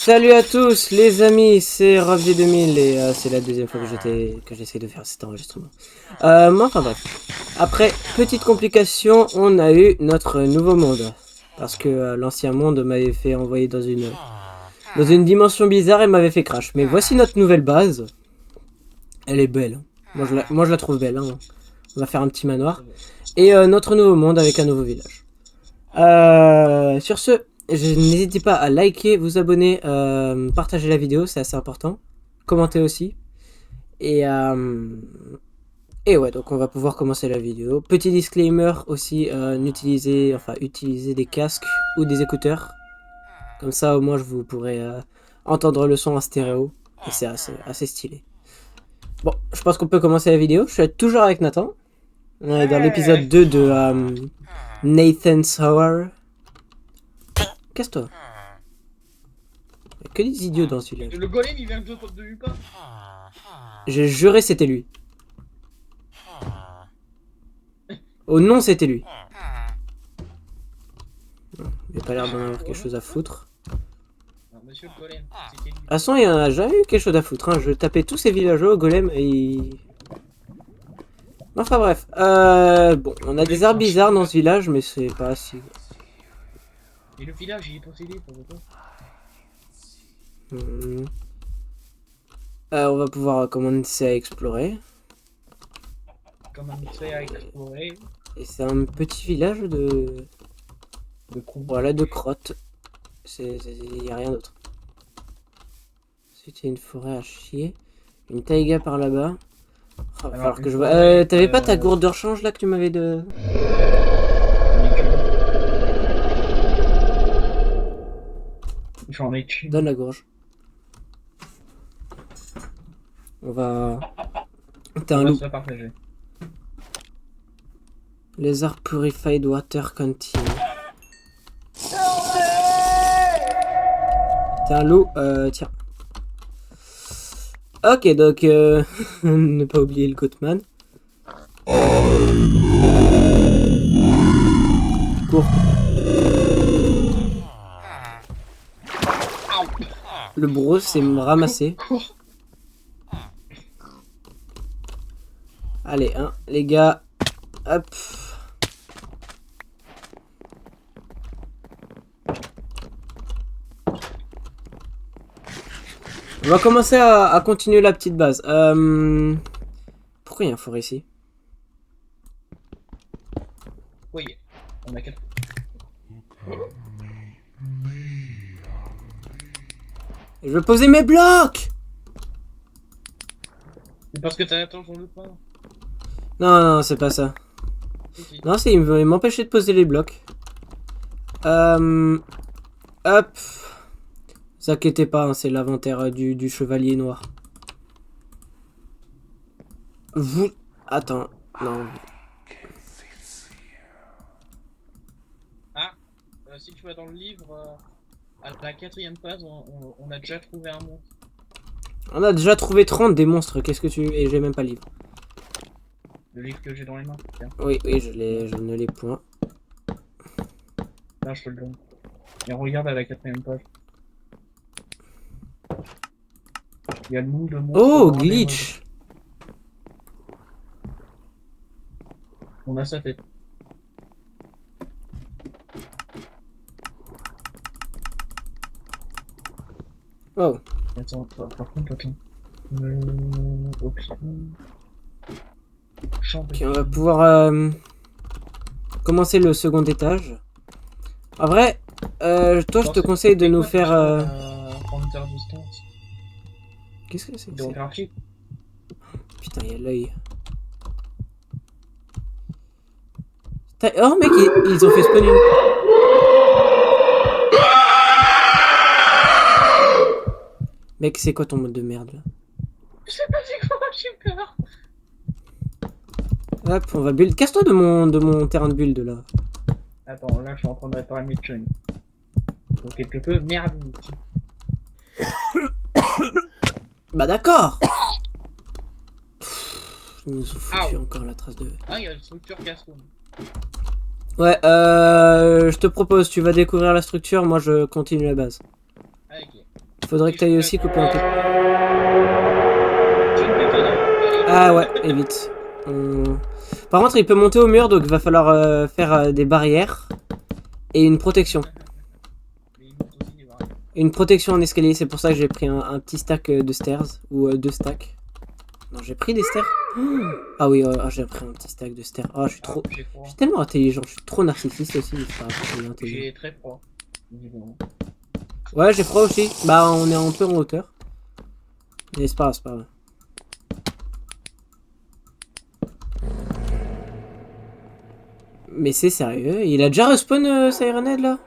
Salut à tous les amis, c'est Ravdi2000 et c'est la deuxième fois que j'essaie de faire cet enregistrement. Enfin bref, après petite complication, on a eu notre nouveau monde. Parce que l'ancien monde m'avait fait envoyer dans une dimension bizarre et m'avait fait crash. Mais voici notre nouvelle base. Elle est belle. Moi je la trouve belle. Hein. On va faire un petit manoir. Et notre nouveau monde avec un nouveau village. Sur ce, n'hésitez pas à liker, vous abonner, partager la vidéo, c'est assez important. Commentez aussi. Et ouais, donc on va pouvoir commencer la vidéo. Petit disclaimer aussi, utilisez des casques ou des écouteurs. Comme ça, au moins, vous pourrez entendre le son en stéréo. Et c'est assez stylé. Bon, je pense qu'on peut commencer la vidéo. Je suis toujours avec Nathan. On est dans l'épisode 2 de Nathan's Hour. Casse-toi. Que des idiots dans celui-là. Le golem il vient de lui pas. J'ai juré c'était lui. Oh non, c'était lui. Il a pas l'air d'en avoir quelque chose à foutre. Non, monsieur le golem, c'était lui. De toute façon, il en a jamais eu quelque chose à foutre. Hein. Je tapais tous ces villageois au golem et il... Enfin bref. Bon, on a des arbres bizarres dans ce village, mais c'est pas si... Et le village il est possédé pour le coup. On va pouvoir commencer à explorer. Comme un mixé à explorer. Et c'est un petit village de... Voilà, de crottes. Il n'y a rien d'autre. Ensuite, il y a une forêt à chier. Une taïga par là-bas. Oh, va falloir que je vois... T'avais pas ta gourde de rechange là que tu m'avais de... J'en ai tué. Donne la gorge. On va... T'as un loup. Lézard Purified Water Canteen. T'as un loup, tiens. Ok, donc, ne pas oublier le Goatman. Cours. Le bro c'est me ramasser. Allez, hein, les gars. Hop. On va commencer à continuer la petite base. Pourquoi il y a un forêt ici? Oui, on a 4. Je veux poser mes blocs! C'est parce que t'as attendu le pas. Non, c'est pas ça. Non, c'est il m'empêchait de poser les blocs. Hop. Ne vous inquiétez pas, hein, c'est l'inventaire du chevalier noir. Vous... Attends, non. Ah, si tu vas dans le livre, à la 4ème page, on a déjà trouvé un monstre. On a déjà trouvé 30 des monstres, qu'est-ce que tu... Et j'ai même pas le livre. Le livre que j'ai dans les mains, tiens. Oui, je ne l'ai point. Là, je te le donne. Et regarde à la 4ème page. Il y a le mou de monstre. Oh, glitch! On a sa tête. Oh. Attends, par contre, attends. Ok, on va pouvoir commencer le second étage. En vrai, toi je te conseille de nous faire... Qu'est-ce que c'est que c'est? Putain, il y a l'œil. Oh mec, ils ont fait spawn une... Mec, c'est quoi ton mode de merde là? Je sais pas c'est quoi, j'ai peur. Hop, on va build. Casse-toi de mon terrain de build là. Attends, là je suis en train de réparer mes chunks. Donc quelque peu merde. Bah d'accord. Ils nous ont foutu encore la trace de... Ah, il y a une structure casse-room. Ouais, je te propose, tu vas découvrir la structure, moi je continue la base. Ah, ok. Faudrait que tu ailles aussi couper un peu. Je ne m'étonne. Ah ouais, évite. Par contre, il peut monter au mur, donc il va falloir faire des barrières et une protection. Mais il monte aussi des barrières. Une protection en escalier, c'est pour ça que j'ai pris un petit stack de stairs, ou deux stacks. Non, j'ai pris des stairs. Ah oui, j'ai pris un petit stack de stairs. Oh, je suis trop... J'ai froid. Je suis tellement intelligent, je suis trop narcissiste aussi. Mais c'est pas grave, je suis intelligent. J'ai très froid. Évidemment. Ouais, j'ai froid aussi. Bah, on est un peu en hauteur. Mais c'est pas grave, c'est pas grave. Mais c'est sérieux, il a déjà respawn Sirenhead là?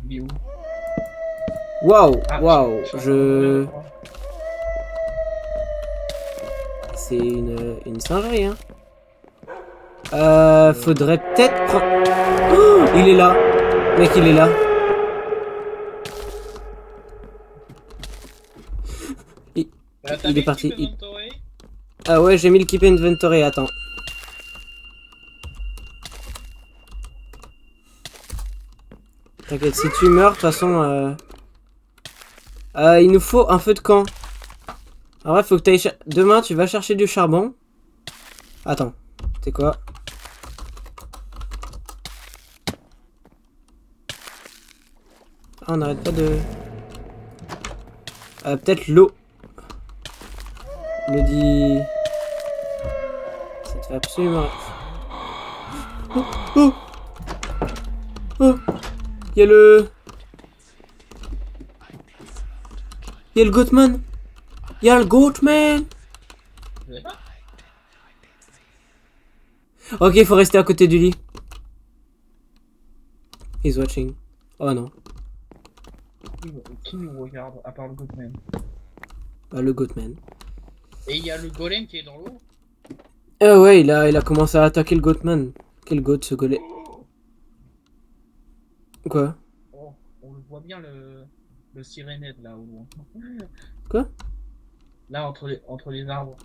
Il est où? Waouh, Ah, waouh, je... C'est une singerie, hein. Faudrait peut-être prendre... Oh, il est là. Mec, il est là. Il est parti. Ah ouais, j'ai mis le keep inventory, attends. T'inquiète, si tu meurs, de toute façon... il nous faut un feu de camp. En vrai, faut que t'ailles... Demain, tu vas chercher du charbon. Attends, c'est quoi? Ah, on n'arrête pas de... peut-être l'eau. Le dit... Ça te fait absolument... Oh, oh, oh. Il y a le... Il y a le Goatman. Il y a le Goatman. Ok, il faut rester à côté du lit. He's watching. Oh non. Qui nous regarde à part le Goatman? Bah, le Goatman. Et il y a le golem qui est dans l'eau. Ouais, il a commencé à attaquer le Goatman. Quel goat ce golem? Quoi? Oh, on le voit bien le Sirenhead là au loin. Quoi? Là entre les arbres.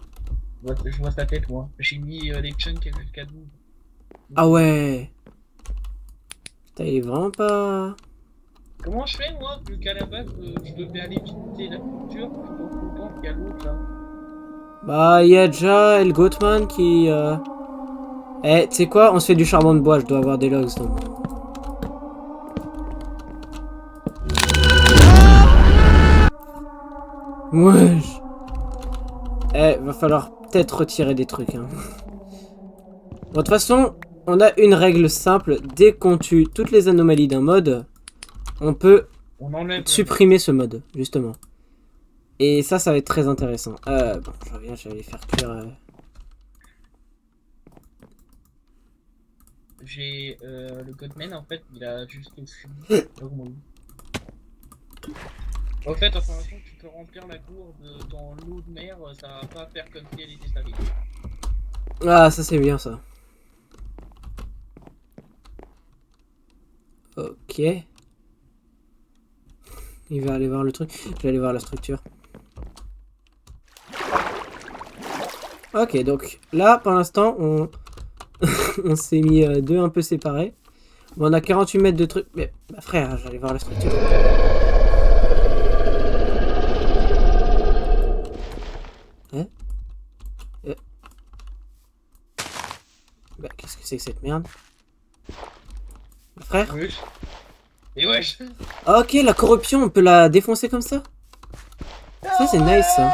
Je vois sa tête moi. J'ai mis les chunks jusqu'à 12. Ah ouais. Putain, il est vraiment pas... Comment je fais moi vu qu'à la base je devais aller visiter la culture, je suis pas content qu'il y a l'autre là. Bah, il y a déjà le Goatman qui... Eh, tu sais quoi? On se fait du charbon de bois, je dois avoir des logs donc. Wesh. Eh, va falloir peut-être retirer des trucs, hein. Bon, de toute façon, on a une règle simple. Dès qu'on tue toutes les anomalies d'un mode, on peut supprimer ce mode, justement. Et ça va être très intéressant. Bon, je reviens, je vais aller faire cuire... J'ai le Godman en fait, il a juste fui. En fait, à l'instant, tu peux remplir la gourde dans l'eau de mer, ça va pas faire comme si elle était salée. Ah, ça c'est bien ça. Ok. Il va aller voir le truc. Je vais aller voir la structure. Ok, donc là, pour l'instant, on, on s'est mis deux un peu séparés. Bon, on a 48 mètres de trucs. Mais, bah, frère, j'allais voir la structure. Hein? Bah, qu'est-ce que c'est que cette merde? Bah, frère? Wesh. Et wesh. Ok, la corruption, on peut la défoncer comme ça? Ça, c'est nice, ça.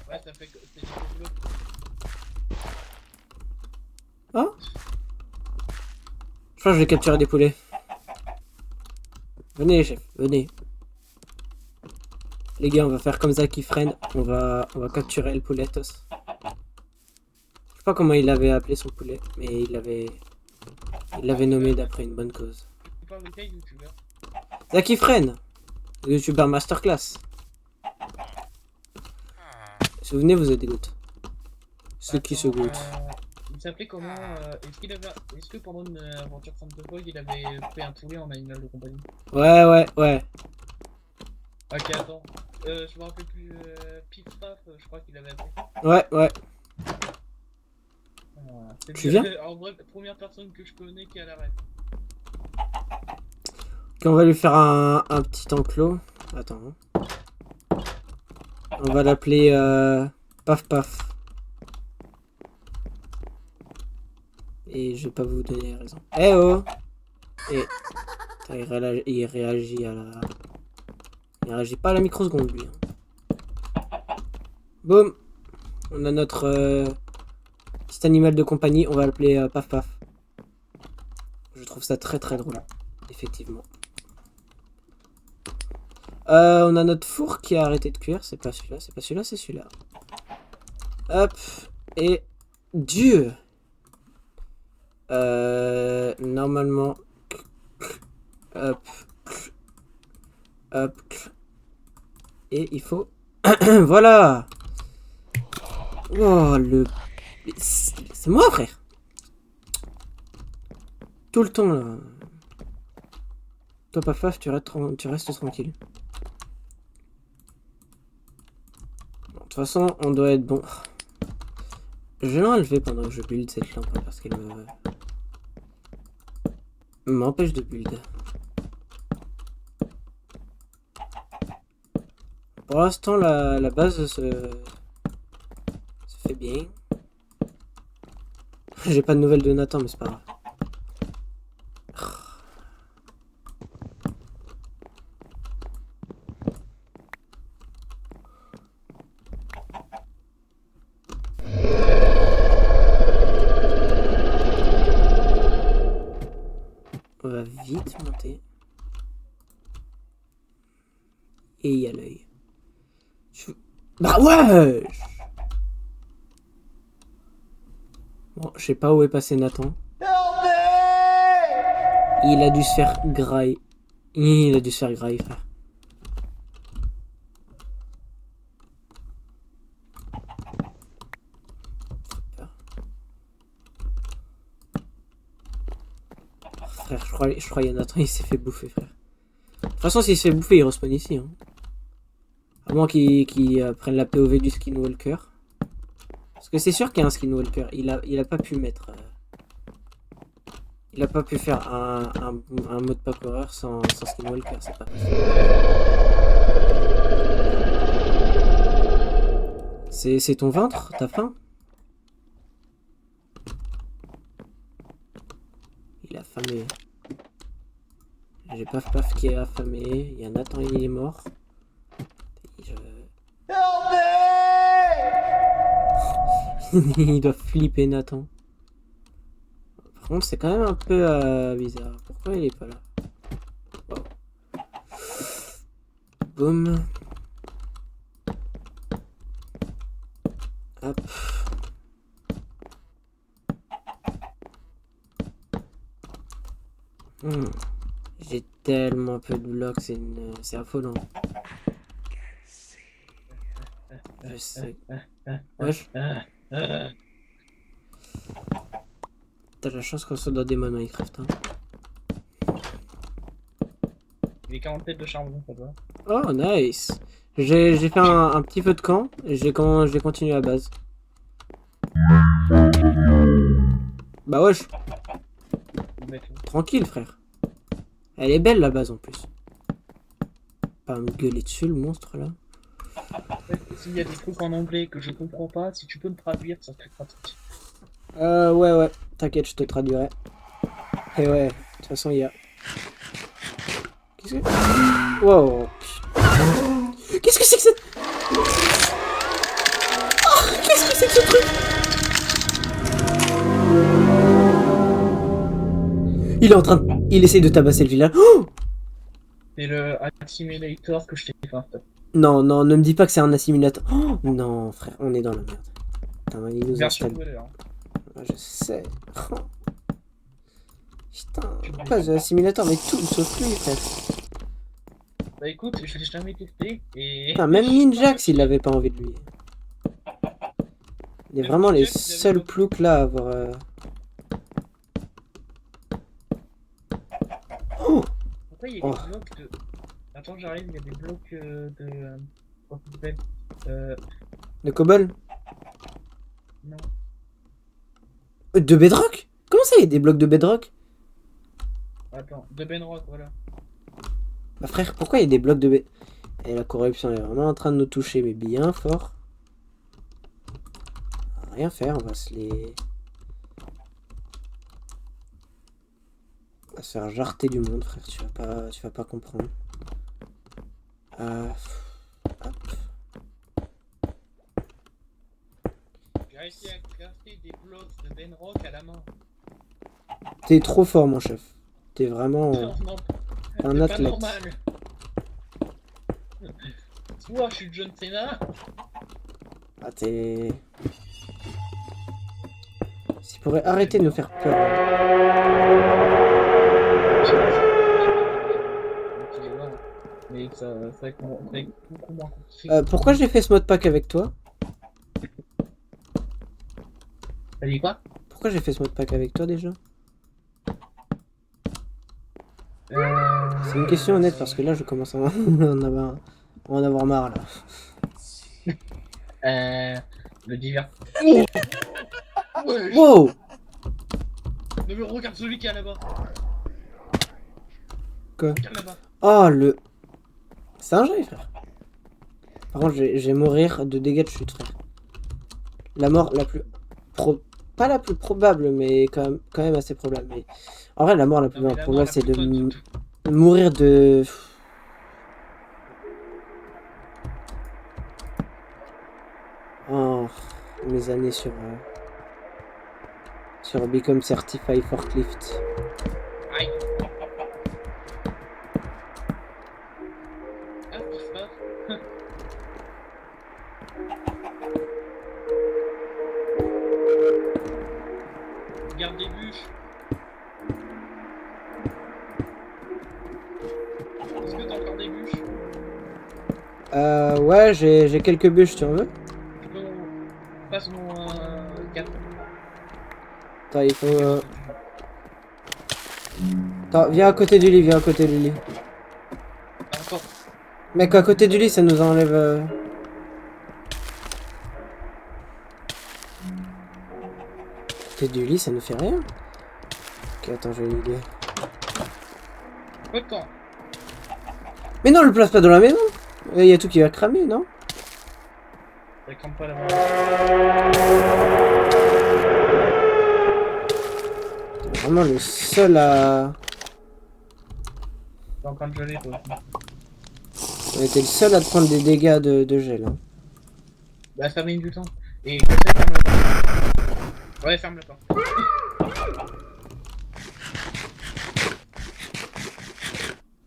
Ouais, ça fait que c'est du bloc. Oh? Je crois que je vais capturer des poulets. Venez, chef, venez. Les gars, on va faire comme Zack Friend. On va capturer le pouletos. Je sais pas comment il avait appelé son poulet, mais il l'avait nommé d'après une bonne cause. Tu parles de quel youtubeur? Zack Friend, le youtubeur masterclass. Souvenez, vous êtes des gouttes. Ceux qui se goûtent. Il s'appelait comment est-ce que pendant une aventure Fantasy il avait fait un poulet en animal de compagnie? Ouais. Ok, attends. Je me rappelle plus. Pif Paf, je crois qu'il avait appelé. Ouais. Tu viens? En vrai, la première personne que je connais qui a la rêve. on va lui faire un petit enclos. Attends. On va l'appeler Paf Paf. Et je vais pas vous donner raison. Eh oh! Et il réagit à la... Il réagit pas à la microseconde, lui. Boum! On a notre petit animal de compagnie. On va l'appeler Paf Paf. Je trouve ça très très drôle. Effectivement. On a notre four qui a arrêté de cuire. C'est pas celui-là, c'est pas celui-là, c'est celui-là. Hop. Et... Dieu! Normalement... Hop. Hop. Et il faut... Voilà! Oh, le... C'est moi, frère! Tout le temps, là. Toi, Paf Paf, tu restes tranquille. Bon, de toute façon, on doit être bon. Je vais l'enlever pendant que je build cette lampe, parce qu'elle m'empêche de build. Pour l'instant, la base se fait bien. J'ai pas de nouvelles de Nathan, mais c'est pas grave. On va vite monter. Et il y a l'œil. Bah ouais! Bon, je sais pas où est passé Nathan. Il a dû se faire grailler. Il a dû se faire grailler, frère. Frère, je croyais Nathan, il s'est fait bouffer, frère. De toute façon, s'il se fait bouffer, il respawn ici. Hein. À moins qu'il prenne la POV du Skinwalker. Parce que c'est sûr qu'il y a un Skinwalker. Il a pas pu mettre... il a pas pu faire un mode pack horreur sans Skinwalker. C'est pas possible. C'est ton ventre? T'as faim? Il est affamé. J'ai Paf Paf qui est affamé. Il y a Nathan, il est mort. Il doit flipper Nathan. Par contre, c'est quand même un peu bizarre. Pourquoi il est pas là? Wow. Boum. Hop. J'ai tellement peu de blocs, c'est affolant. Je sais. Wesh. T'as la chance qu'on soit dans des modes Minecraft. Hein. Il est 40 têtes de charbon, ça doit. Oh, nice. J'ai fait un petit feu de camp et j'ai continué à base. Bah wesh. Tranquille, frère. Elle est belle la base en plus. Pas me gueuler dessus le monstre là. S'il y a des trucs en anglais que je comprends pas, si tu peux me traduire, ça serait pratique. Ouais, t'inquiète, je te traduirai. Et ouais, de toute façon, il y a... Qu'est-ce que... Wow. Qu'est-ce que c'est que cette... Oh, qu'est-ce que c'est que ce truc? Il est en train de... Il essaie de tabasser le village. Oh, c'est le Assimilator que je t'ai fait. non, ne me dis pas que c'est un assimilateur. Oh, non, frère, on est dans la merde. Putain, il nous installe. Je sais. Oh. Putain, pas de assimilateur, mais tout sauf lui, frère. Bah écoute, je l'ai jamais testé et... Putain, même Ninjax, il avait pas envie de lui. Il est vraiment les seuls ploucs là à avoir... Oh, pourquoi il y a des blocs de... Attends, j'arrive, il y a des blocs de... Comment ça s'appelle de Cobble? Non. De Bedrock? Comment ça, il y a des blocs de Bedrock? Attends, de Bedrock, voilà. Bah frère, pourquoi il y a des blocs de... Et la corruption est vraiment en train de nous toucher, mais bien fort. On va rien faire, on va se les... On va se faire jarter du monde, frère, tu vas pas comprendre. Hop. J'ai réussi à crafter des blocs de Benrock à la main. T'es trop fort, mon chef. T'es vraiment Non, non, un c'est pas athlète. normal. Soit je suis John Cena. Ah, t'es... S'il pourrait arrêter de nous faire peur. Mais ça va être beaucoup moins compliqué. Pourquoi j'ai fait ce mode pack avec toi? T'as dit quoi? Pourquoi j'ai fait ce mode pack avec toi déjà? C'est une question honnête parce que là je commence à en avoir marre là. Le divers. Wow! Mais regarde celui qui est là-bas. Quoi? Regarde là-bas. Oh le... C'est un jeu frère. Par contre je vais mourir de dégâts de chute frère. La mort la plus... Pas la plus probable mais quand même assez probable. Mais... En vrai la mort la plus probable c'est de mourir de... Oh, mes années sur Become Certified Forklift. Aïe. Ah, qu'est-ce qui se passe? Garde des bûches. Est-ce que t'as encore des bûches? Ouais, j'ai quelques bûches, tu en veux? Passe-moi 4. Attends, il faut... Attends, viens à côté du lit, viens à côté du lit. Encore. Mec, à côté du lit, ça nous enlève... À côté du lit, ça nous fait rien. Ok, attends, j'ai une idée. Peu de temps. Mais non, le place pas dans la maison. Il y a tout qui va cramer, non? Ça crame pas la main. T'es vraiment le seul à... T'es en train de geler, toi. On était le seul à te prendre des dégâts de gel. Hein. Bah, ça met du temps. Et comme ça, ferme la porte. Ouais, ferme la porte.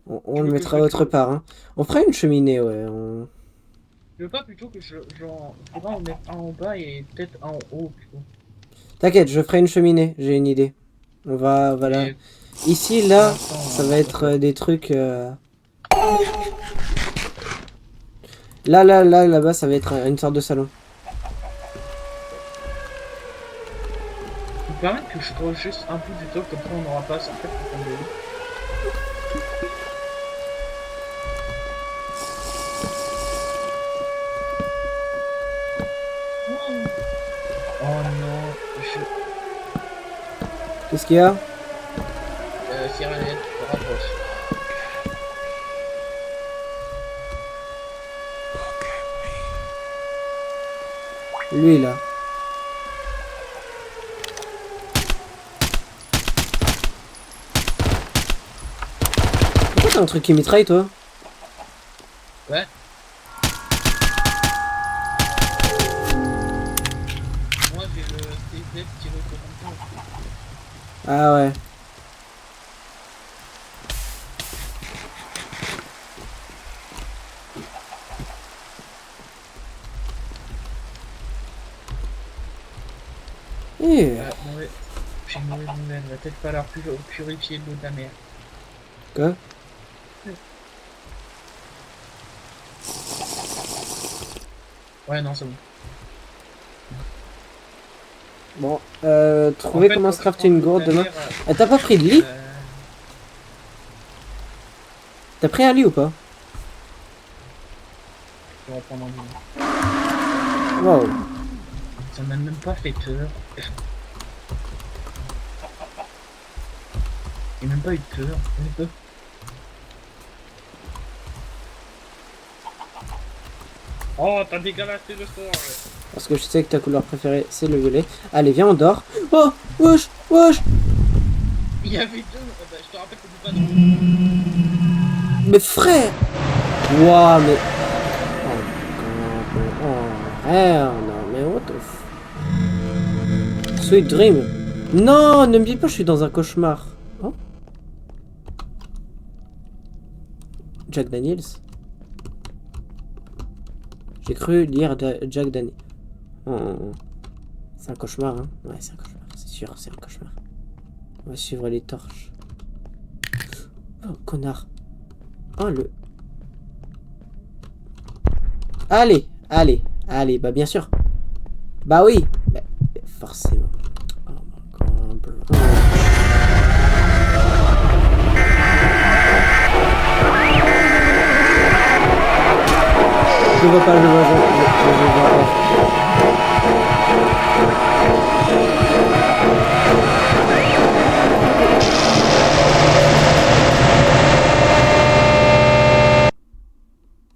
On le mettra autre part. Hein. On fera une cheminée, ouais. Je veux pas plutôt que faudra en mettre un en bas et peut-être un en haut plutôt. T'inquiète, je ferai une cheminée, j'ai une idée. Voilà. Et... Ici, là, ça va être des trucs... Là-bas, ça va être une sorte de salon. Tu peux permettre que je creuse juste un peu du top, comme ça on n'aura pas ça en fait pour prendre de l'eau. Oh non, Qu'est-ce qu'il y a? Sirène, te rapproche. Lui, là. Pourquoi t'as un truc qui mitraille, toi? Ouais. Moi j'ai le TZ tiré au coton. Ah ouais. J'ai une mauvaise nouvelle, va peut-être falloir purifier l'eau de la mer. Quoi? Ouais, non, c'est bon. Bon, trouver comment se crafter une gourde demain. T'as pas pris de lit? T'as pris un lit ou pas? Je vais en prendre un lit. Wow. Ça m'a même pas fait peur. J'ai même pas eu peur. Oh, t'as dégalacé le soir. Parce que je sais que ta couleur préférée, c'est le violet. Allez, viens, on dort. Oh, wesh, wesh. Il y avait deux. Bah, je te rappelle que tu pas dans. Mais frère. Waouh, mais... Oh, frère, non, mais what the f... Sweet dream. Non, ne me dis pas que je suis dans un cauchemar. Oh. Jack Daniels. J'ai cru lire Jack Daniels. Oh. C'est un cauchemar, hein. Ouais, c'est un cauchemar, c'est sûr, c'est un cauchemar. On va suivre les torches. Oh, connard. Oh, le... Allez, allez, allez, bah bien sûr. Bah oui, bah, forcément. Oh my god, bro. Je vois pas, je vois pas.